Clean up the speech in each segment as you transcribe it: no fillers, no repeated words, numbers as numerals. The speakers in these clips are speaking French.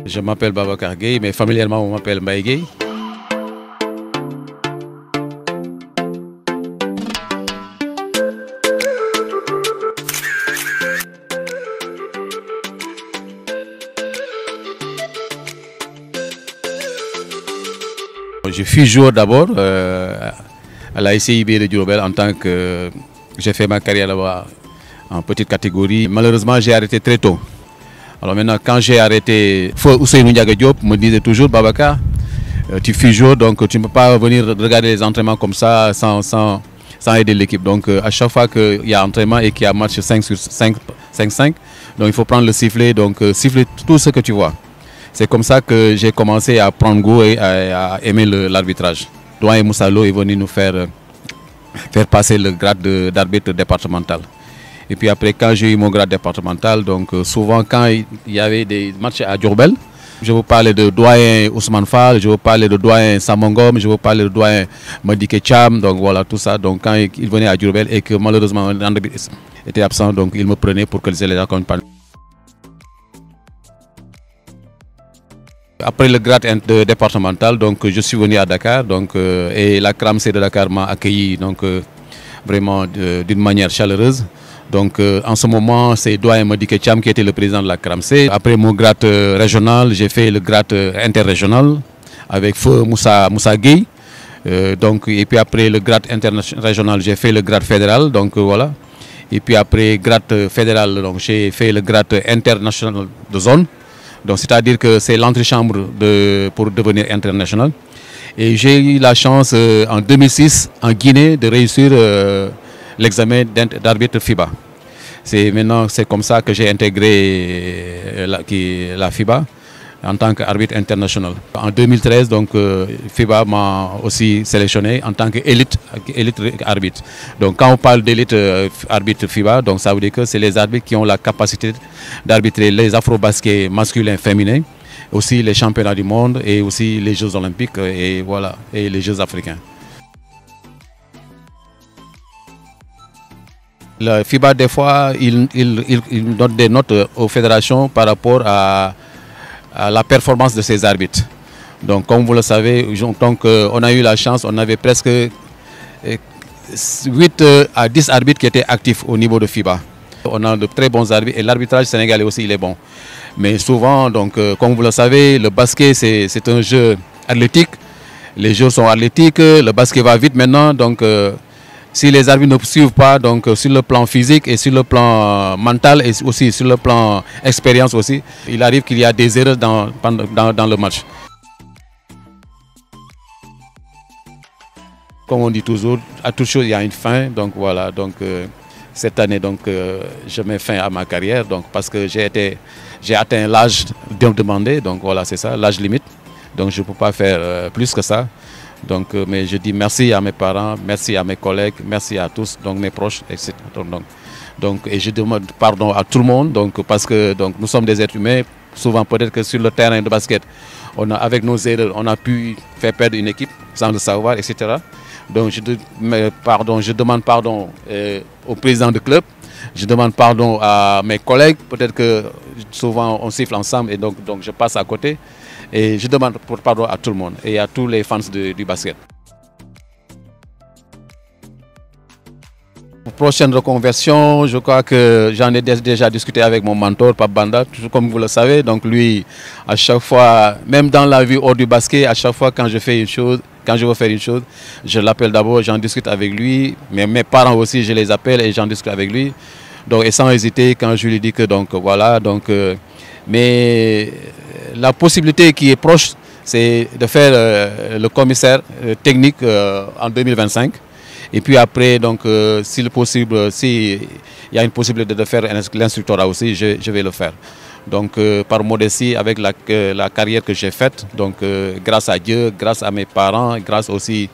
Je m'appelle Babacar Gueye, mais familièrement on m'appelle Mbaye Gueye. Je suis joueur d'abord à la SCIB de Diourbel en tant que j'ai fait ma carrière là-bas en petite catégorie. Malheureusement, j'ai arrêté très tôt. Alors maintenant, quand j'ai arrêté, Ousseynou Ndiaga Diop me disait toujours, Babacar, tu fais joueur, donc tu ne peux pas venir regarder les entraînements comme ça sans aider l'équipe. Donc à chaque fois qu'il y a entraînement et qu'il y a match 5-5, donc il faut prendre le sifflet, donc siffler tout ce que tu vois. C'est comme ça que j'ai commencé à prendre goût et à aimer l'arbitrage. Doyen Moussalo est venu nous faire passer le grade d'arbitre départemental. Et puis après, quand j'ai eu mon grade départemental, donc souvent quand il y avait des matchs à Diourbel, je vous parlais de doyen Ousmane Fall, je vous parlais de doyen Samongom, je vous parlais de doyen Madiké Cham, donc voilà tout ça. Donc quand il venait à Diourbel et que malheureusement un arbitre était absent, donc il me prenait pour que je les accompagne. Après le grade départemental, donc je suis venu à Dakar, donc et la CRAMC de Dakar m'a accueilli donc vraiment d'une manière chaleureuse. Donc en ce moment, c'est doyen Madiké Cham qui était le président de la CRAMC. Après mon grade régional, j'ai fait le grade interrégional avec feu Moussa Gueye. Et puis après le grade interrégional, j'ai fait le grade fédéral, donc voilà. Et puis après grade fédéral, donc j'ai fait le grade international de zone. Donc c'est-à-dire que c'est l'antichambre pour devenir international. Et j'ai eu la chance en 2006 en Guinée de réussir l'examen d'arbitre FIBA. C'est comme ça que j'ai intégré la FIBA en tant qu'arbitre international. En 2013, donc FIBA m'a aussi sélectionné en tant qu'élite arbitre. Donc quand on parle d'élite arbitre FIBA, donc ça veut dire que c'est les arbitres qui ont la capacité d'arbitrer les afro-baskets masculins, féminins, aussi les championnats du monde et aussi les Jeux olympiques et voilà, et les Jeux africains. La FIBA, des fois, il donne des notes aux fédérations par rapport à la performance de ces arbitres. Donc, comme vous le savez, donc, on a eu la chance, on avait presque 8 à 10 arbitres qui étaient actifs au niveau de FIBA. On a de très bons arbitres et l'arbitrage sénégalais aussi, il est bon. Mais souvent, donc, comme vous le savez, le basket, c'est un jeu athlétique. Les jeux sont athlétiques, le basket va vite maintenant. Donc, si les arbitres ne suivent pas, donc sur le plan physique et sur le plan mental et aussi sur le plan expérience aussi, il arrive qu'il y a des erreurs dans le match. Comme on dit toujours, à toute chose il y a une fin. Donc voilà, donc cette année donc je mets fin à ma carrière, donc parce que j'ai atteint l'âge demandé, donc voilà c'est ça, l'âge limite. Donc je ne peux pas faire plus que ça. Donc, mais je dis merci à mes parents, merci à mes collègues, merci à tous, donc mes proches, etc. Donc, et je demande pardon à tout le monde, donc, parce que donc, nous sommes des êtres humains. Souvent, peut-être que sur le terrain de basket, avec nos erreurs, on a pu faire perdre une équipe sans le savoir, etc. Donc, je demande pardon au président du club, je demande pardon à mes collègues. Peut-être que souvent on siffle ensemble et donc je passe à côté. Et je demande pardon à tout le monde et à tous les fans du basket. Pour prochaine reconversion, je crois que j'en ai déjà discuté avec mon mentor, Pape Banda, comme vous le savez. Donc lui, à chaque fois, même dans la vie hors du basket, à chaque fois quand je fais une chose, quand je veux faire une chose, je l'appelle d'abord, j'en discute avec lui. Mais mes parents aussi, je les appelle et j'en discute avec lui. Donc, et sans hésiter, quand je lui dis que donc voilà, donc mais la possibilité qui est proche, c'est de faire le commissaire technique en 2025. Et puis après, donc, s'il est possible, s'il y a une possibilité de faire l'instructorat aussi, je vais le faire. Donc, par modestie, avec la carrière que j'ai faite, donc, grâce à Dieu, grâce à mes parents, grâce aussi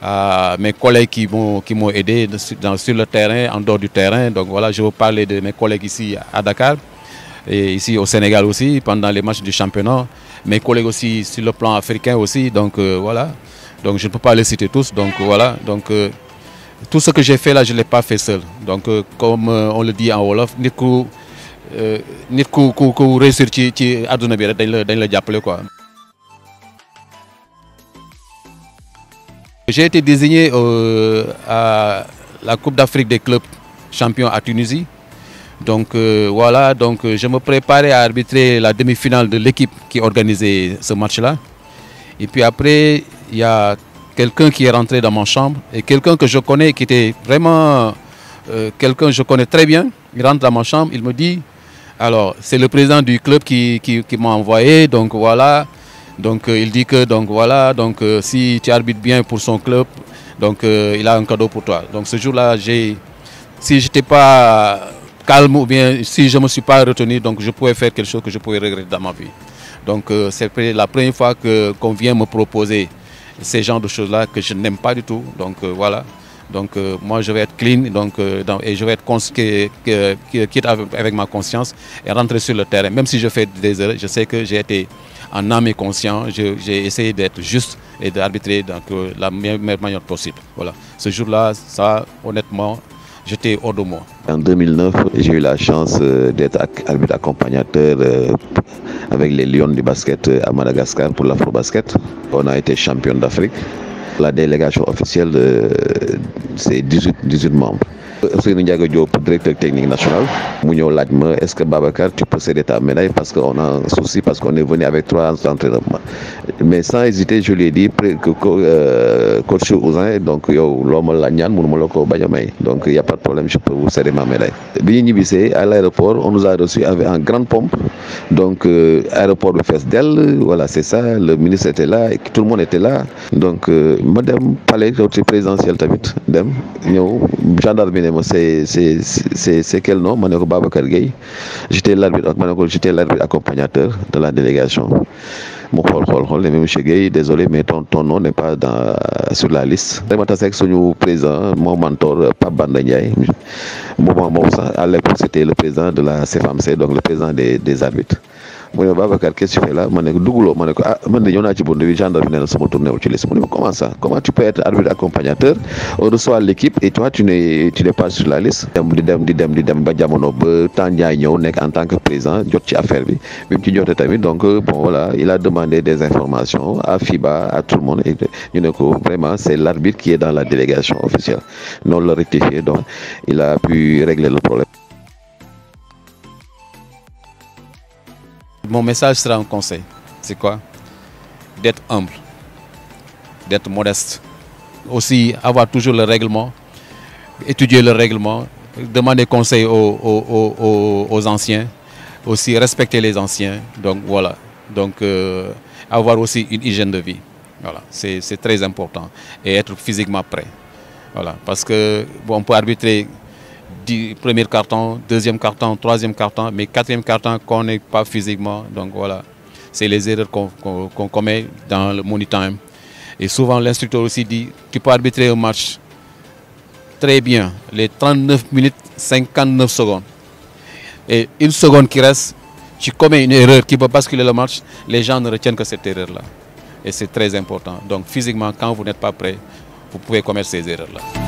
à mes collègues qui m'ont aidé sur le terrain, en dehors du terrain. Donc voilà, je vais parler de mes collègues ici à Dakar. Et ici au Sénégal aussi, pendant les matchs du championnat. Mes collègues aussi sur le plan africain aussi, donc voilà. Donc je ne peux pas les citer tous, donc voilà. Donc tout ce que j'ai fait là, je ne l'ai pas fait seul. Donc comme on le dit en Wolof, nit ku réussir ci àdduna bi rek dañ la jàppale quoi. J'ai été désigné à la Coupe d'Afrique des clubs champions à Tunisie. Donc voilà, donc je me préparais à arbitrer la demi-finale de l'équipe qui organisait ce match-là. Et puis après, il y a quelqu'un qui est rentré dans ma chambre et quelqu'un que je connais, qui était vraiment quelqu'un que je connais très bien. Il rentre dans ma chambre, il me dit, alors c'est le président du club qui m'a envoyé, donc voilà. Donc il dit que donc voilà, donc si tu arbitres bien pour son club, donc il a un cadeau pour toi. Donc ce jour-là, si j'étais pas calme ou bien si je me suis pas retenu, donc je pouvais faire quelque chose que je pouvais regretter dans ma vie. Donc c'est la première fois qu'on vient me proposer ces genres de choses-là que je n'aime pas du tout. Donc voilà. Donc moi je vais être clean et je vais être quitte avec ma conscience et rentrer sur le terrain. Même si je fais des erreurs, je sais que j'ai été en âme et conscience, j'ai essayé d'être juste et d'arbitrer de la meilleure manière possible. Voilà. Ce jour-là, ça, honnêtement, j'étais hors de moi. En 2009, j'ai eu la chance d'être arbitre accompagnateur avec les Lions du basket à Madagascar pour l'Afro-Basket. On a été champion d'Afrique. La délégation officielle, c'est 18 membres. Ousseynou Ndiaga Diop, directeur technique national, est-ce que Babacar, tu peux céder ta médaille parce qu'on a un souci, parce qu'on est venu avec 3 entraînements. Mais sans hésiter, je lui ai dit que coach Ousin, donc l'homme l'a ñaan mënuma la ko bañ a may, donc il n'y a pas de problème, je peux vous céder ma médaille. Bi ñu ñibbisee à l'aéroport, on nous a reçus avec en grande pompe, donc aéroport de Fesdel, voilà c'est ça, le ministre était là, et tout le monde était là, donc madame palais présidentiel tamit dem ñëw gendarme c'est quel nom? Maneko Babacar Gueye. J'étais l'arbitre accompagnateur de la délégation. Mon monsieur Gueye, désolé, mais ton nom n'est pas sur la liste. Mon président, mon mentor, Pape Banda Ndiaye. À l'époque, c'était le président de la CFAMC, donc le président des arbitres. Babacar, qu'est-ce que tu fais là? Comment ça? Comment tu peux être arbitre accompagnateur? On reçoit l'équipe et toi, tu n'es pas sur la liste. En tant que président, donc bon voilà, il a demandé des informations à FIBA, à tout le monde. Et vraiment, c'est l'arbitre qui est dans la délégation officielle. Non, le rectifié, donc il a pu régler le problème. Mon message sera un conseil. C'est quoi? D'être humble, d'être modeste. Aussi, avoir toujours le règlement, étudier le règlement, demander conseil aux anciens, aussi respecter les anciens. Donc voilà. Donc avoir aussi une hygiène de vie. Voilà. C'est très important. Et être physiquement prêt. Voilà. Parce que bon, on peut arbitrer premier carton, deuxième carton, troisième carton, mais quatrième carton qu'on n'est pas physiquement. Donc voilà, c'est les erreurs qu'on commet dans le money time. Et souvent l'instructeur aussi dit, tu peux arbitrer un match très bien, les 39 minutes 59 secondes. Et une seconde qui reste, tu commets une erreur qui peut basculer le match, les gens ne retiennent que cette erreur-là. Et c'est très important. Donc physiquement, quand vous n'êtes pas prêt, vous pouvez commettre ces erreurs-là.